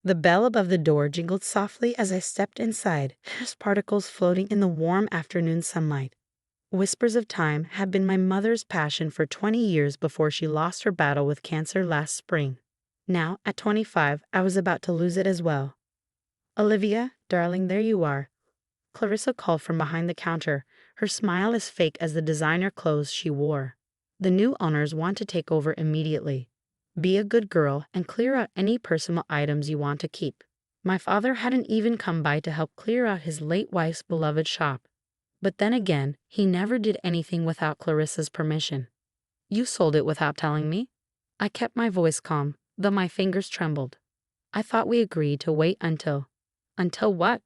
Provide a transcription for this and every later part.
The bell above the door jingled softly as I stepped inside, dust particles floating in the warm afternoon sunlight. Whispers of Time had been my mother's passion for 20 years before she lost her battle with cancer last spring. Now, at 25, I was about to lose it as well. "Olivia, darling, there you are." Clarissa called from behind the counter, her smile as fake as the designer clothes she wore. "The new owners want to take over immediately. Be a good girl and clear out any personal items you want to keep." My father hadn't even come by to help clear out his late wife's beloved shop. But then again, he never did anything without Clarissa's permission. "You sold it without telling me?" I kept my voice calm, though my fingers trembled. "I thought we agreed to wait until—" "Until what?"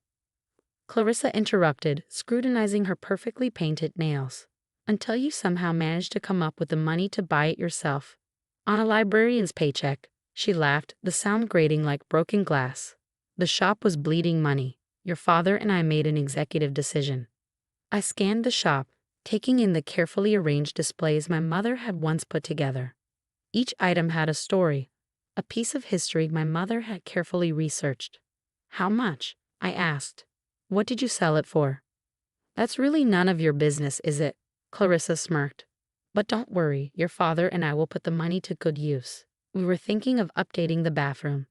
Clarissa interrupted, scrutinizing her perfectly painted nails. "Until you somehow managed to come up with the money to buy it yourself. On a librarian's paycheck." She laughed, the sound grating like broken glass. "The shop was bleeding money. Your father and I made an executive decision." I scanned the shop, taking in the carefully arranged displays my mother had once put together. Each item had a story, a piece of history my mother had carefully researched. "How much?" I asked. "What did you sell it for?" "That's really none of your business, is it?" Clarissa smirked. "But don't worry, your father and I will put the money to good use. We were thinking of updating the bathroom."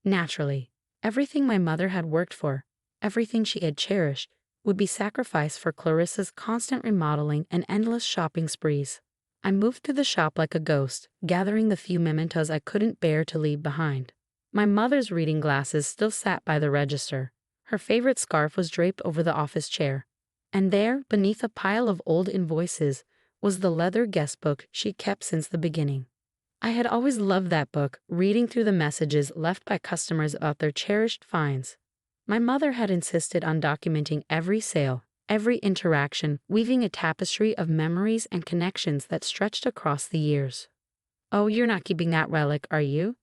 Naturally, everything my mother had worked for, everything she had cherished, would be sacrificed for Clarissa's constant remodeling and endless shopping sprees. I moved through the shop like a ghost, gathering the few mementos I couldn't bear to leave behind. My mother's reading glasses still sat by the register. Her favorite scarf was draped over the office chair. And there, beneath a pile of old invoices, was the leather guest book she kept since the beginning. I had always loved that book, reading through the messages left by customers about their cherished finds. My mother had insisted on documenting every sale, every interaction, weaving a tapestry of memories and connections that stretched across the years. "Oh, you're not keeping that relic, are you?"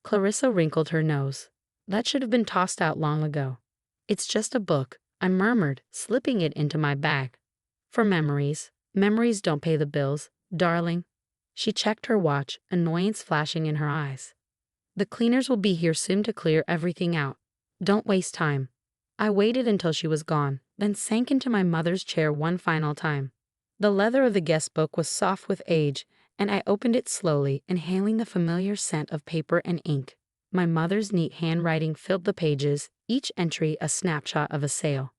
Clarissa wrinkled her nose. "That should have been tossed out long ago." "It's just a book," I murmured, slipping it into my bag. "For memories. Memories don't pay the bills, darling." She checked her watch, annoyance flashing in her eyes. "The cleaners will be here soon to clear everything out. Don't waste time." I waited until she was gone, then sank into my mother's chair one final time. The leather of the guest book was soft with age, and I opened it slowly, inhaling the familiar scent of paper and ink. My mother's neat handwriting filled the pages, each entry a snapshot of a sale.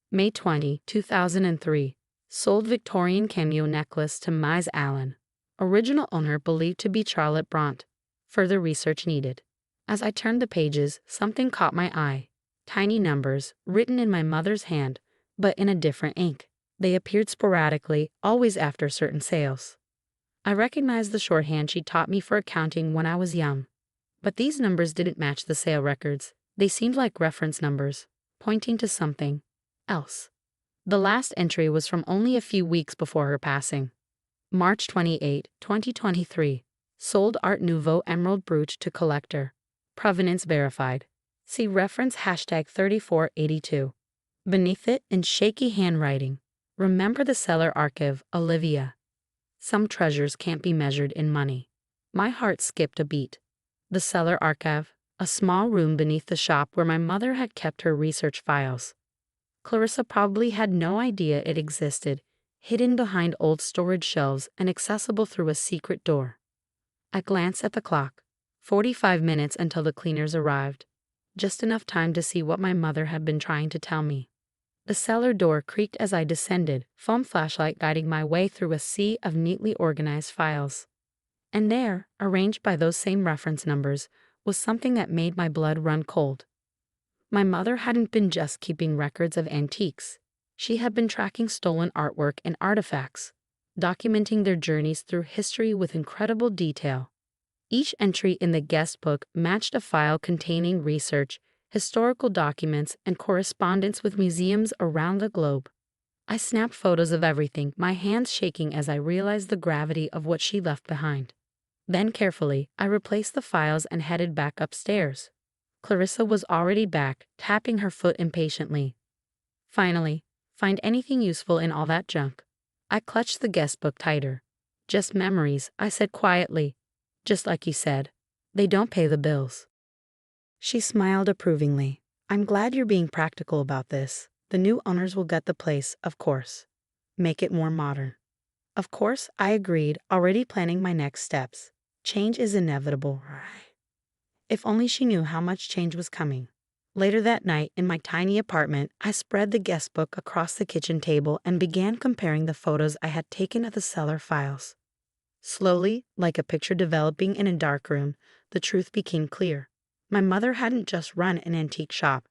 May 20, 2003. Sold Victorian cameo necklace to Mise Allen. Original owner believed to be Charlotte Bront. Further research needed. As I turned the pages, something caught my eye. Tiny numbers, written in my mother's hand, but in a different ink. They appeared sporadically, always after certain sales. I recognized the shorthand she taught me for accounting when I was young. But these numbers didn't match the sale records. They seemed like reference numbers, pointing to something else. The last entry was from only a few weeks before her passing. March 28, 2023. Sold Art Nouveau emerald brooch to collector. Provenance verified. See reference #3482. Beneath it, in shaky handwriting, "Remember the Cellar Archive, Olivia." Some treasures can't be measured in money. My heart skipped a beat. The Cellar Archive, a small room beneath the shop where my mother had kept her research files. Clarissa probably had no idea it existed, hidden behind old storage shelves and accessible through a secret door. I glanced at the clock. 45 minutes until the cleaners arrived. Just enough time to see what my mother had been trying to tell me. The cellar door creaked as I descended, foam flashlight guiding my way through a sea of neatly organized files. And there, arranged by those same reference numbers, was something that made my blood run cold. My mother hadn't been just keeping records of antiques. She had been tracking stolen artwork and artifacts, documenting their journeys through history with incredible detail. Each entry in the guest book matched a file containing research, historical documents, and correspondence with museums around the globe. I snapped photos of everything, my hands shaking as I realized the gravity of what she left behind. Then carefully, I replaced the files and headed back upstairs. Clarissa was already back, tapping her foot impatiently. "Finally, find anything useful in all that junk?" I clutched the guest book tighter. "Just memories," I said quietly. "Just like you said, they don't pay the bills." She smiled approvingly. I'm glad you're being practical about this. The new owners will gut the place, of course. Make it more modern. Of course, I agreed, already planning my next steps. Change is inevitable, right? If only she knew how much change was coming. Later that night, in my tiny apartment, I spread the guest book across the kitchen table and began comparing the photos I had taken of the cellar files. Slowly, like a picture developing in a dark room, the truth became clear. My mother hadn't just run an antique shop.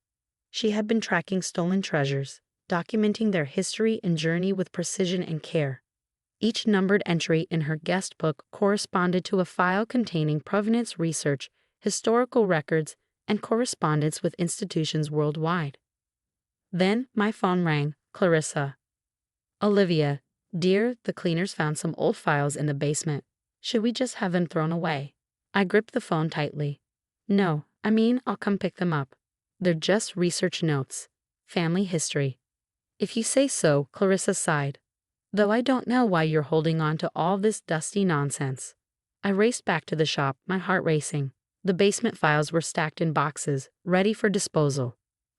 She had been tracking stolen treasures, documenting their history and journey with precision and care. Each numbered entry in her guest book corresponded to a file containing provenance research, historical records, and correspondence with institutions worldwide. Then my phone rang. Clarissa. Olivia, dear, the cleaners found some old files in the basement. Should we just have them thrown away? I gripped the phone tightly. No, I'll come pick them up. They're just research notes. Family history. If you say so, Clarissa sighed. Though I don't know why you're holding on to all this dusty nonsense. I raced back to the shop, my heart racing. The basement files were stacked in boxes, ready for disposal.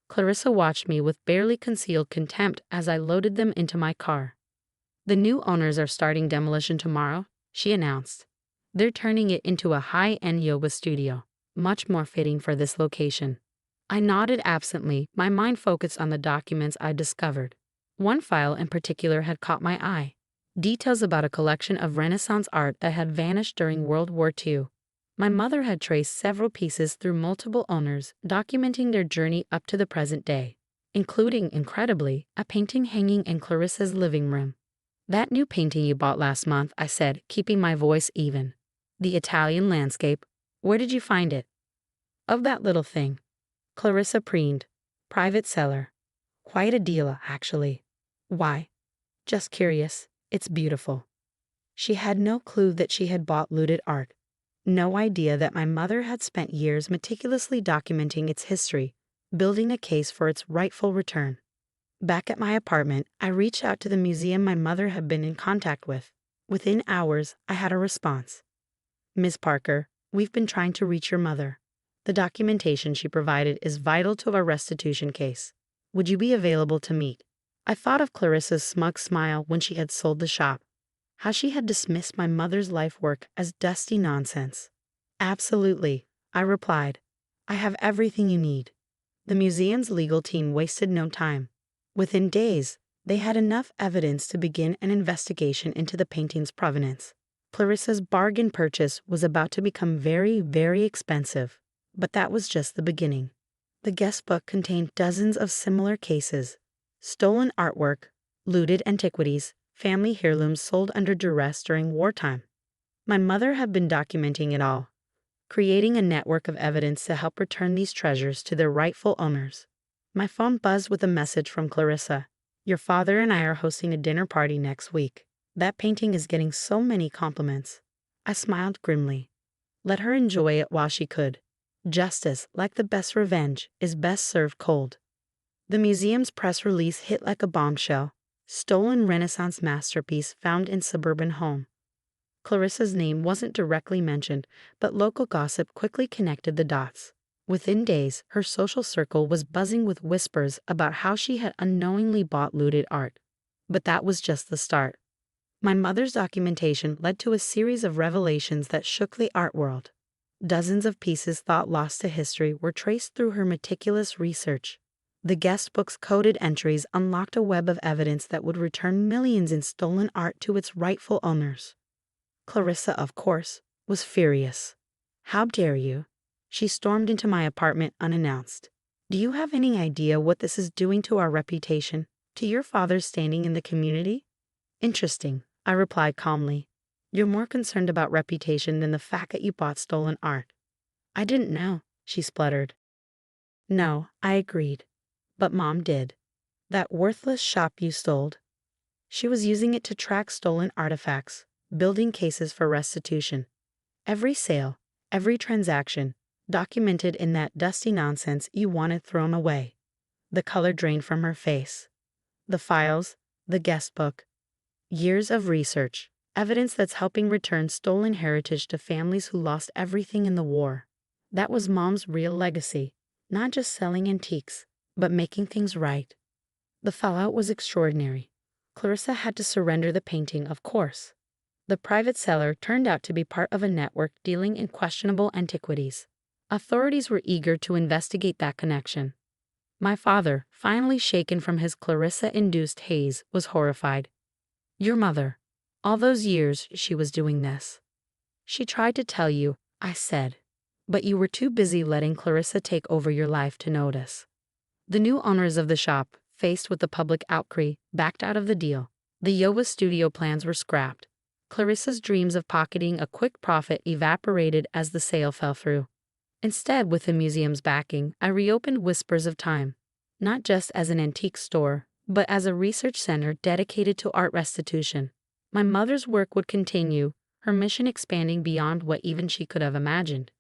Clarissa watched me with barely concealed contempt as I loaded them into my car. The new owners are starting demolition tomorrow, she announced. They're turning it into a high-end yoga studio, much more fitting for this location. I nodded absently, my mind focused on the documents I discovered. One file in particular had caught my eye. Details about a collection of Renaissance art that had vanished during World War II. My mother had traced several pieces through multiple owners, documenting their journey up to the present day, including, incredibly, a painting hanging in Clarissa's living room. That new painting you bought last month, I said, keeping my voice even. The Italian landscape. Where did you find it? Of that little thing. Clarissa preened. Private cellar. Quite a deal, actually. Why? Just curious. It's beautiful. She had no clue that she had bought looted art. No idea that my mother had spent years meticulously documenting its history, building a case for its rightful return. Back at my apartment, I reached out to the museum my mother had been in contact with. Within hours, I had a response. Ms. Parker, we've been trying to reach your mother. The documentation she provided is vital to our restitution case. Would you be available to meet? I thought of Clarissa's smug smile when she had sold the shop. How she had dismissed my mother's life work as dusty nonsense. Absolutely, I replied. I have everything you need. The museum's legal team wasted no time. Within days, they had enough evidence to begin an investigation into the painting's provenance. Clarissa's bargain purchase was about to become very, very expensive, but that was just the beginning. The guest book contained dozens of similar cases. Stolen artwork, looted antiquities, family heirlooms sold under duress during wartime. My mother had been documenting it all, creating a network of evidence to help return these treasures to their rightful owners. My phone buzzed with a message from Clarissa. Your father and I are hosting a dinner party next week. That painting is getting so many compliments. I smiled grimly. Let her enjoy it while she could. Justice, like the best revenge, is best served cold. The museum's press release hit like a bombshell. Stolen Renaissance masterpiece found in suburban home. Clarissa's name wasn't directly mentioned, but local gossip quickly connected the dots. Within days, her social circle was buzzing with whispers about how she had unknowingly bought looted art. But that was just the start. My mother's documentation led to a series of revelations that shook the art world. Dozens of pieces thought lost to history were traced through her meticulous research. The guest book's coded entries unlocked a web of evidence that would return millions in stolen art to its rightful owners. Clarissa, of course, was furious. How dare you? She stormed into my apartment unannounced. Do you have any idea what this is doing to our reputation, to your father's standing in the community? Interesting, I replied calmly. You're more concerned about reputation than the fact that you bought stolen art. I didn't know, she spluttered. No, I agreed. But Mom did. That worthless shop you stole. She was using it to track stolen artifacts, building cases for restitution. Every sale, every transaction, documented in that dusty nonsense you wanted thrown away. The color drained from her face. The files, the guest book. Years of research, evidence that's helping return stolen heritage to families who lost everything in the war. That was Mom's real legacy, not just selling antiques, but making things right. The fallout was extraordinary. Clarissa had to surrender the painting, of course. The private seller turned out to be part of a network dealing in questionable antiquities. Authorities were eager to investigate that connection. My father, finally shaken from his Clarissa-induced haze, was horrified. Your mother. All those years she was doing this. She tried to tell you, I said. But you were too busy letting Clarissa take over your life to notice. The new owners of the shop, faced with the public outcry, backed out of the deal. The Yoba studio plans were scrapped. Clarissa's dreams of pocketing a quick profit evaporated as the sale fell through. Instead, with the museum's backing, I reopened Whispers of Time, not just as an antique store, but as a research center dedicated to art restitution. My mother's work would continue, her mission expanding beyond what even she could have imagined.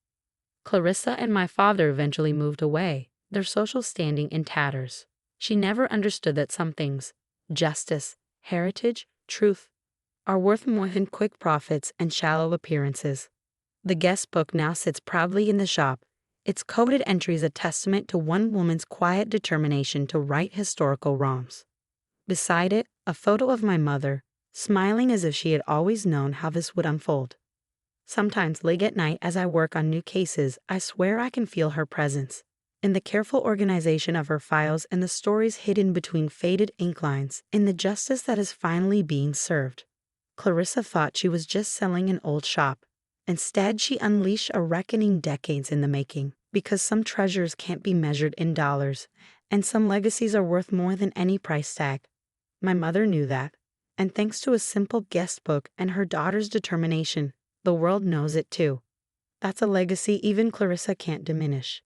Clarissa and my father eventually moved away, their social standing in tatters. She never understood that some things, justice, heritage, truth, are worth more than quick profits and shallow appearances. The guest book now sits proudly in the shop, its coded entries a testament to one woman's quiet determination to right historical wrongs. Beside it, a photo of my mother, smiling as if she had always known how this would unfold. Sometimes late at night as I work on new cases, I swear I can feel her presence. In the careful organization of her files and the stories hidden between faded ink lines, in the justice that is finally being served. Clarissa thought she was just selling an old shop. Instead, she unleashed a reckoning decades in the making, because some treasures can't be measured in dollars, and some legacies are worth more than any price tag. My mother knew that, and thanks to a simple guest book and her daughter's determination, the world knows it too. That's a legacy even Clarissa can't diminish.